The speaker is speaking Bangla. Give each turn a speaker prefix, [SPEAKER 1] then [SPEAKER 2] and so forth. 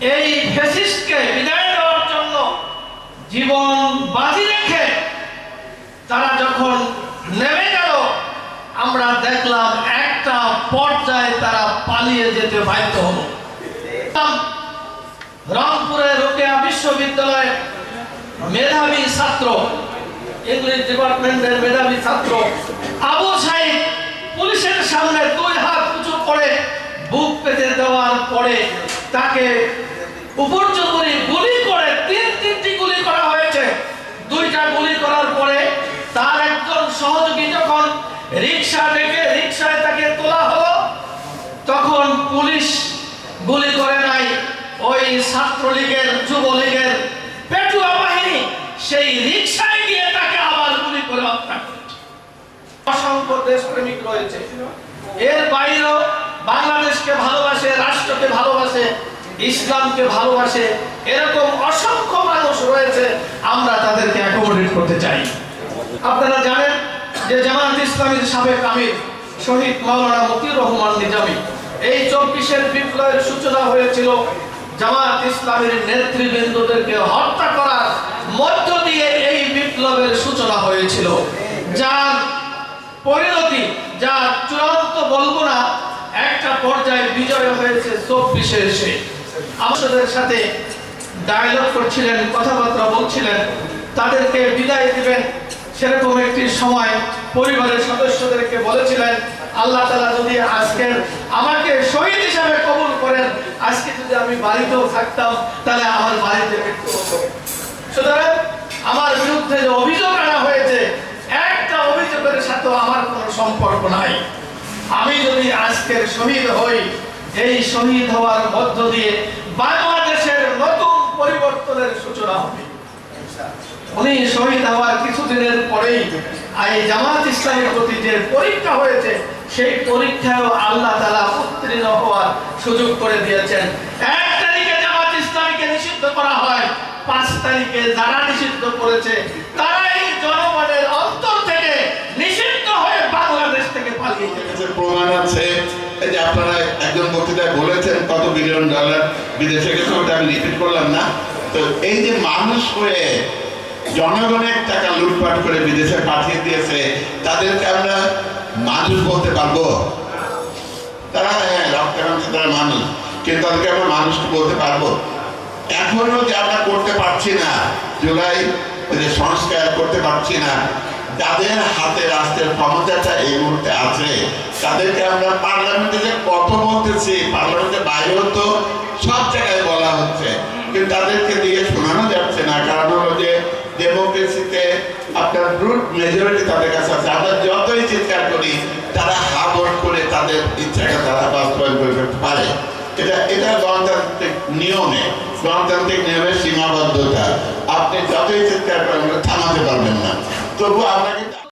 [SPEAKER 1] এই ফ্যাসিস্টকে বিদায় দেওয়ার জন্য জীবন বাজি রেখে তারা যখন নেমে গেল, আমরা দেখলাম একটা পর্যায়ে তারা পালিয়ে যেতে বাধ্য হলো। রংপুরের রোকেয়া বিশ্ববিদ্যালয়ের মেধাবী ছাত্র, ইংলিশ ডিপার্টমেন্টের মেধাবী ছাত্র আবু সাইদ পুলিশের সামনে 2 হাত উঁচু করে বুক পেতে দেওয়ার পরে তাকে উপর্যুপরি গুলি করে 3টি গুলি করা হয়েছে। 2টা গুলি করার পরে তার একজন সহযোগী যখন রিকশা ডেকে রিকশায় তাকে তোলা হলো, তখন পুলিশ গুলি করে নাই, ওই ছাত্রলীগের যুবলীগের পেটুয়া বাহিনী সেই রিকশায় গিয়ে তাকে আবার গুলি করে হত্যা করেছে। অসংখ্য দেশপ্রেমিক রয়েছে, এর বাইরেও বাংলাদেশকে ভালোবাসে, রাষ্ট্রকে ভালোবাসে, ইসলামকে ভালোবাসে, এরকম অসংখ্য মানুষ রয়েছে। আমরা তাদেরকে অ্যাকোমোডেট করতে চাই। আপনারা জানেন যে জামায়াত ইসলামীর সাবেক আমির শহীদ মাওলানা মতিউর রহমান নিজামী, এই 24-এর বিপ্লবের সূচনা হয়েছিল জামায়াত ইসলামীর নেতৃবৃন্দদেরকে হত্যা করার মধ্য দিয়ে এই বিপ্লবের সূচনা হয়েছিল, যার পরিণতি, যার চূড়ান্ত বলবো না, একটা পর্যায়ে বিজয় হয়েছে 24-এ এসে। আমাদের সাথে ডায়ালগ করছিলেন, কথাবার্তা বলছিলেন, তাদেরকে বিদায় দিবেন, সেরকম একটি সময় পরিবারের সদস্যদেরকে বলেছিলেন, আল্লাহ তাআলা যদি আজকের আমাকে শহীদ হিসাবে কবুল করেন, আজকে যদি আমি বাড়িতেও থাকতাম তাহলে আমার বাড়িতে মৃত্যু হতো। সুতরাং আমার বিরুদ্ধে যে অভিযোগ আনা হয়েছে, একটা অভিযোগের সাথে আমার কোনো সম্পর্ক নাই। আমি যদি আজকের শহীদ হই, এই শহীদ হওয়ার মধ্য দিয়ে বাংলাদেশের নতুন পরিবর্তনের সূচনা হবে। উনি শহীদ হওয়ার কিছুদিনের পরেই এই জামায়াত ইসলামের প্রতি যে পরীক্ষা হয়েছে, সেই পরীক্ষায়ও আল্লাহ তাআলা উত্তীর্ণ হওয়ার সুযোগ করে দিয়েছেন। 1 তারিখে জামায়াত ইসলামীকে নিষিদ্ধ করা হয়, 5 তারিখে যারা নিষিদ্ধ করেছে তারাই জনগণের অন্তর থেকে নিষিদ্ধ হয়ে বাংলাদেশ থেকে পালিয়ে গেছে।
[SPEAKER 2] প্রমাণ আছে, এই যে আপনারা একজন বক্তৃতায় বলেছেন কত বিলিয়ন ডলার বিদেশে গেছে, ওটা আমি রিপিট করলাম না। তো এই যে মানুষ হয়ে জনগণের টাকা লুটপাট করে বিদেশে পাঠিয়ে দিয়েছে, তাদেরকে আমরা মানুষ বলতে পারবো? তারা রক্তাক্ত তারা মানুষ, কিন্তু তাদেরকে আমরা মানুষ বলতে পারবো? এখনো যে আমরা করতে পারছি না, জুলাই যে সংস্কার করতে পারছি না, যাদের হাতে রাষ্ট্রের ক্ষমতাটা এই মুহূর্তে আছে, তাদেরকে আমরা পার্লামেন্টে যে কত বলতেছি, পার্লামেন্টের বাইরেও তো সব জায়গায় বলা হচ্ছে, কিন্তু তাদেরকে দিয়ে শোনানো যাচ্ছে না। কারণ হলো যে ডেমোক্রেসিতে আপনার ব্রুট মেজরিটি তাদের কাছে আছে। আমরা যতই চিৎকার করি, তারা হা ভোট করে তাদের ইচ্ছাকে তারা বাস্তবায়ন করে ফেলতে পারে। এটা গণতান্ত্রিক নিয়মে, গণতান্ত্রিক নিয়মের সীমাবদ্ধতা। আপনি যতই চিৎকার করেন থামাতে পারবেন না। তবু আপনাকে